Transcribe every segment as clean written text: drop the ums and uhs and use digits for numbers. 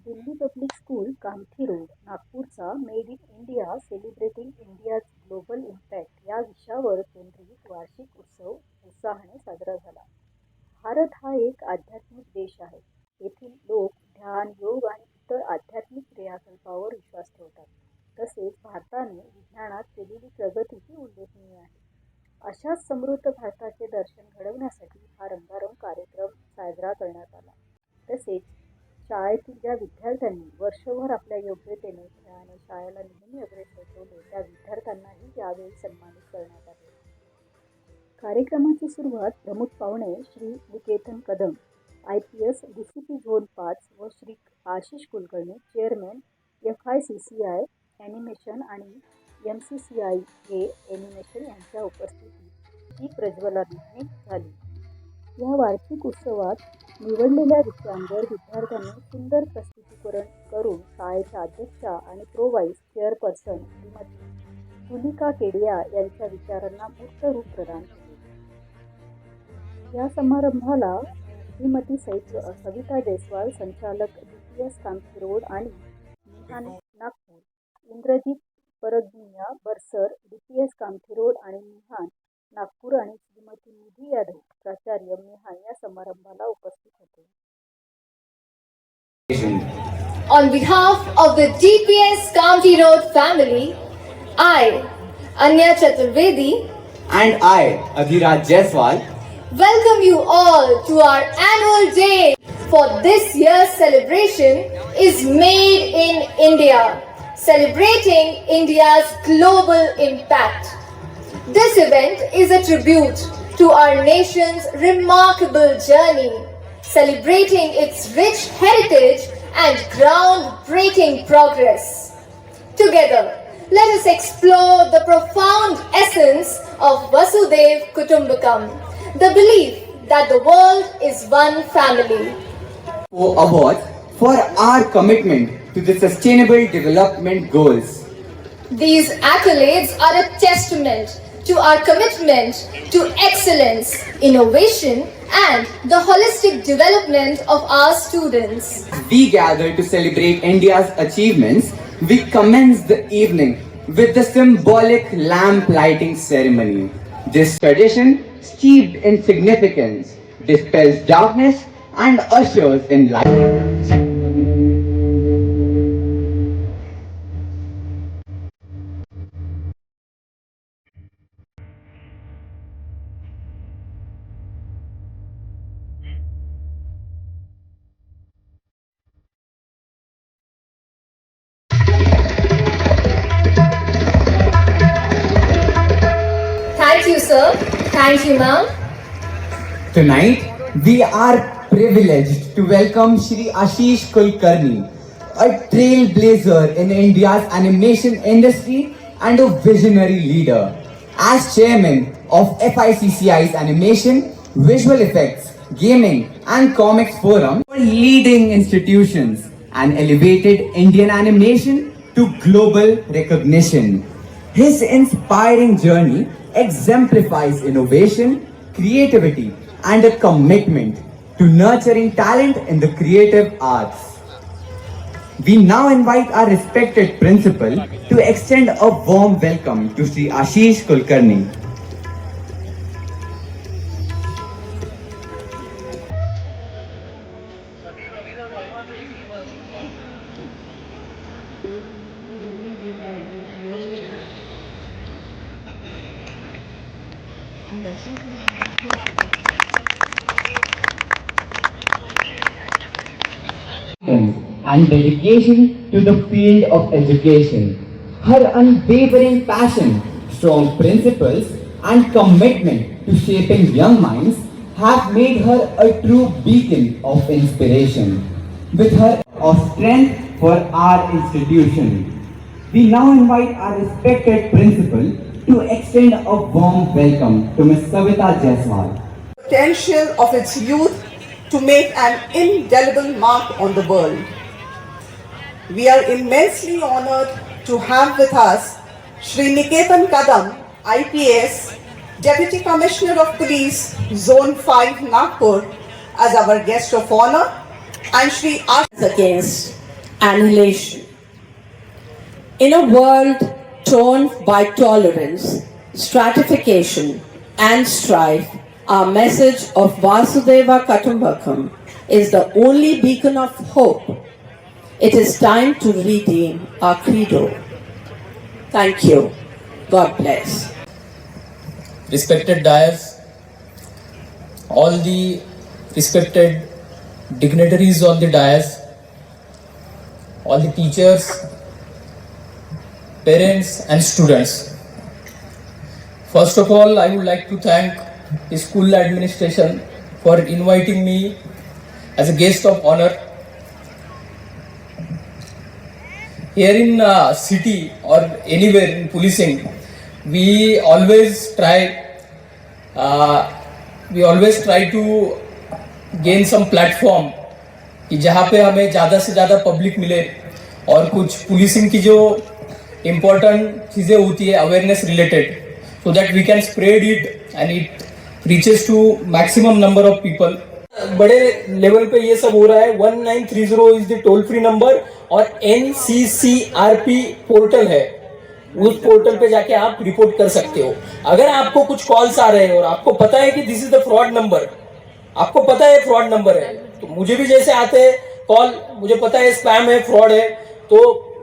Delhi public school Kamptee road नागपूरचा made in India celebrating India's global impact या विषयावर केंद्रित वार्षिक उत्सव उत्साहाने साजरा झाला. भारत हा एक आध्यात्मिक देश आहे. येथील लोक ध्यान, योग आणि इतर आध्यात्मिक क्रियाकल्पावर विश्वास ठेवतात. तसेच भारताने विज्ञानात केलेली प्रगतीही उल्लेखनीय आहे. अशाच समृद्ध भारताचे दर्शन घडवण्यासाठी हा रंगारंग कार्यक्रम साजरा करण्यात आला. तसेच शाळेतील ज्या विद्यार्थ्यांनी वर्षभर आपल्या योग्यतेने खेळाने शाळेला नेहमी अग्रेसर ठेवले त्या विद्यार्थ्यांनाही यावेळी सन्मानित करण्यात आले. कार्यक्रमाची सुरुवात प्रमुख पाहुणे श्री निकेतन कदम IPS DCP झोन 5 व Shri Ashish Kulkarni chairman FICCI animation आणि MCCIA ॲनिमेशन यांच्या उपस्थितीत ही प्रज्वलनाने झाली. या वार्षिक उत्सवात निवडलेल्या विषयांवर विद्यार्थ्यांनी सुंदर प्रस्तुतीकरण करून शाळेच्या अध्यक्षा आणि pro vice chairperson Shrimati Tulika Kedia यांच्या विचारांना मूर्त रूप प्रदान केले. या समारंभाला श्रीमती सविता जयस्वाल संचालक DPS कामठी रोड आणि निहान नागपूर, इंद्रजित परगनिया बरसर DPS कामठी रोड आणि निहान नागपूर आणि श्रीमती निधी यादव प्राचार्य निहान या समारंभाला उपस्थित होते. On behalf of the DPS County Road family, I, Anya Chaturvedi, and I, Adhiraj Jaiswal, welcome you all to our annual day. For this year's celebration is Made in India, celebrating India's global impact. This event is a tribute to our nation's remarkable journey, celebrating its rich heritage and groundbreaking progress. Together, let us explore the profound essence of Vasudhaiv Kutumbakam, the belief that the world is one family. for awards for our commitment to the Sustainable Development Goals. These accolades are a testament to our commitment to excellence, innovation, and the holistic development of our students. We gather to celebrate India's achievements. We commence the evening with the symbolic lamp lighting ceremony. This tradition, steeped in significance, dispels darkness and ushers in light. Thank you, sir. Thank you, ma'am. Tonight, we are privileged to welcome Shri Ashish Kulkarni, a trailblazer in India's animation industry and a visionary leader. As chairman of FICCI's Animation, Visual Effects, Gaming and Comics Forum, for leading institutions and elevated Indian animation to global recognition. His inspiring journey exemplifies innovation, creativity, and a commitment to nurturing talent in the creative arts. We now invite our respected principal to extend a warm welcome to Sri Ashish Kulkarni. And dedication to the field of education. Her unwavering passion, strong principles, and commitment to shaping young minds have made her a true beacon of inspiration. With her of strength for our institution, we now invite our respected principal to extend a warm welcome to Ms. Savita Jaiswal. Potential of its youth to make an indelible mark on the world. We are immensely honored to have with us Shri Niketan Kadam, IPS, Deputy Commissioner of Police, Zone 5, Nagpur, as our guest of honor, and Shri Ashish against annihilation. In a world torn by tolerance, stratification, and strife, our message of Vasudeva Kutumbakam is the only beacon of hope. It is time to redeem our credo. Thank you. God bless. Respected dais, all the respected dignitaries on the dais, all the teachers, parents and students. First of all, I would like to thank the school administration for inviting me as a guest of honor. Here in city or anywhere in policing, we always try to gain some platform कि जहाँ पे हमें ज़्यादा से ज़्यादा public मिले और कुछ पुलिसिंग की जो इम्पोर्टेंट चीज़ें होती है awareness related, so that we can spread it and it reaches to maximum number of people. बड़े लेवल पे ये सब हो रहा है. 1930 is the toll free number और NCCRP पोर्टल है. उस पोर्टल पे जाके आप रिपोर्ट कर सकते हो. अगर आपको कुछ कॉल्स आ रहे हैं और आपको पता है कि this is the fraud number, आपको पता है फ्रॉड नंबर है, तो मुझे भी जैसे आते हैं कॉल, मुझे पता है स्पैम है, फ्रॉड है, तो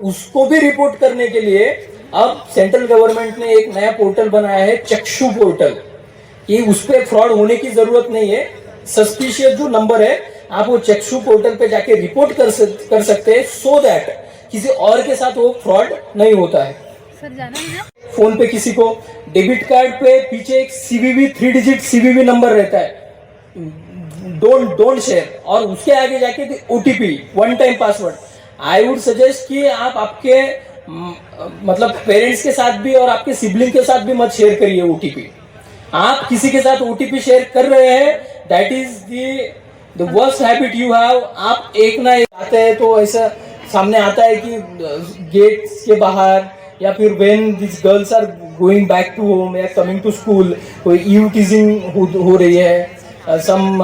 उसको भी रिपोर्ट करने के लिए अब सेंट्रल गवर्नमेंट ने एक नया पोर्टल बनाया है, चक्षु पोर्टल. ये उस पर फ्रॉड होने की जरूरत नहीं है. सस्पिशियस जो नंबर है आप वो चक्षु पोर्टल पे जाके रिपोर्ट कर सकते हैं, सो दैट किसी और के साथ वो फ्रॉड नहीं होता है. फोन पे किसी को डेबिट कार्ड पे पीछे एक CVV 3 डिजिट CVV नंबर रहता है, डोंट शेयर, और उसके आगे जाके OTP one time password. I would suggest कि आप आपके मतलब पेरेंट्स के साथ भी और आपके सिबलिंग के साथ भी मत शेयर करिए OTP. आप किसी के साथ OTP शेयर कर रहे हैं, that is the worst habit you have. आप एक ना एक आते हैं तो ऐसा सामने आता है कि गेट्स के बाहर या फिर when this girls are going back to home या कमिंग टू स्कूल कोई ईव टीजिंग हो रही है, some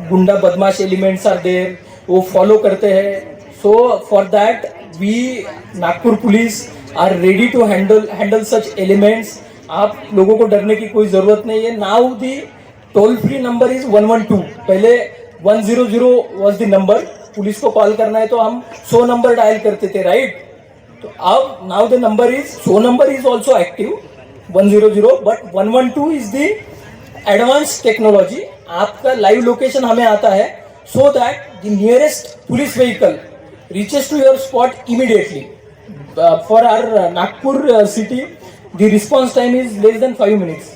goonda badmash elements are there, वो फॉलो करते हैं. So for that we Nagpur police are ready to handle such elements. आप लोगों को डरने की कोई जरूरत नहीं है. Now the toll free number is 112. पहले 100 वॉज द नंबर. पुलिस को कॉल करना है तो हम 100 नंबर डायल करते थे, राइट? तो अब now the number is 100 number is also active 100, but 112 is the advance technology. आपका लाइव लोकेशन हमें आता है, so that the nearest police vehicle reaches to your spot immediately. For our Nagpur city, the response time is less than 5 minutes.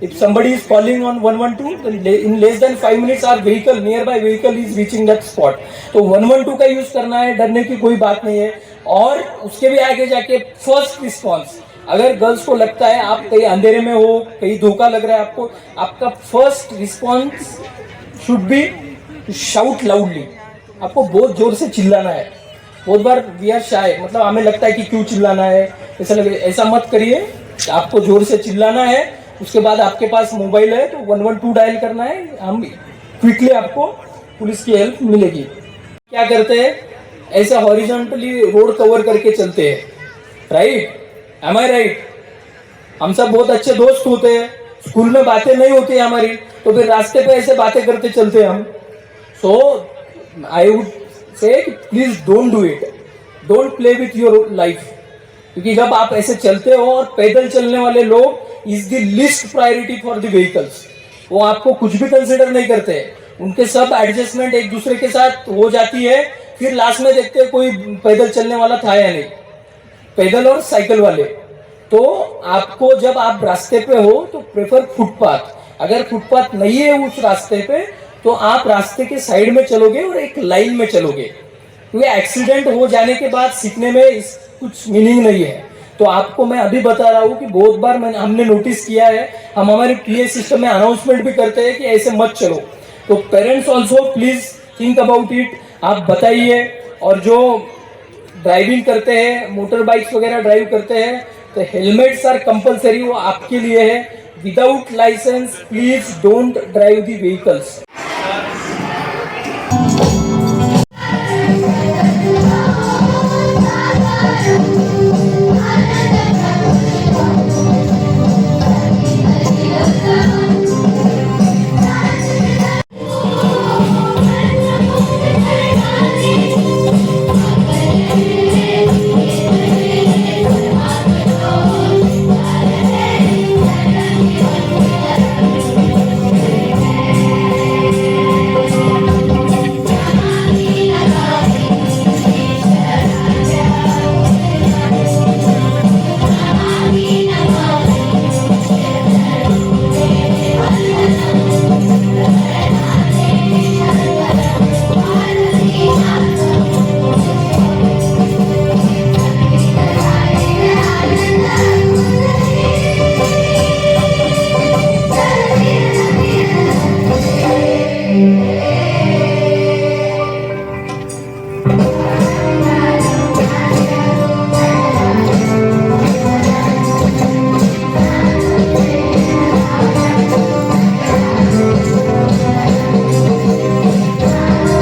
If somebody is calling on 112, then in less than 5 minutes our vehicle, nearby vehicle is reaching that spot. तो 112 का use करना है, डरने की कोई बात नहीं है. और उसके भी आगे जाके फर्स्ट रिस्पॉन्स, अगर गर्ल्स को लगता है आप कहीं अंधेरे में हो, कहीं धोखा लग रहा है आपको, आपका first response should be to shout loudly. आपको बहुत जोर से चिल्लाना है. बहुत बार वी आर शाय, मतलब हमें लगता है कि क्यों चिल्लाना है, ऐसा मत करिए. आपको जोर से चिल्लाना है. उसके बाद आपके पास मोबाइल है तो 112 डायल करना है. हम क्विकली आपको पुलिस की हेल्प मिलेगी. क्या करते हैं, ऐसा हॉरिजॉन्टली रोड कवर करके चलते हैं, राइट? एम आई राइट? हम सब बहुत अच्छे दोस्त होते हैं, स्कूल में बातें नहीं होती है हमारी, तो फिर रास्ते पे ऐसे बातें करते चलते हैं हम. सो I would say please don't do it. Don't play with your life. क्योंकि जब आप ऐसे चलते हो और पैदल चलने वाले लोग is the least priority for the vehicles. वो आपको कुछ भी कंसिडर नहीं करते. उनके सब एडजस्टमेंट एक दूसरे के साथ हो जाती है. फिर लास्ट में देखते हैं कोई पैदल चलने वाला था या नहीं, पैदल और साइकिल वाले. तो आपको जब आप रास्ते पे हो तो प्रेफर फुटपाथ. अगर फुटपाथ नहीं है उस रास्ते पे तो आप रास्ते के साइड में चलोगे और एक लाइन में चलोगे. क्योंकि एक्सीडेंट हो जाने के बाद सीखने में कुछ मीनिंग नहीं है. तो आपको मैं अभी बता रहा हूँ कि बहुत बार हमने नोटिस किया है, हम हमारे PA सिस्टम में अनाउंसमेंट भी करते हैं कि ऐसे मत चलो. तो parents also please think about it. आप बताइए. और जो ड्राइविंग करते हैं, मोटर बाइक्स वगैरह ड्राइव करते हैं, तो हेलमेट्स आर कंपलसरी, वो आपके लिए है. Without licence please don't drive the vehicles.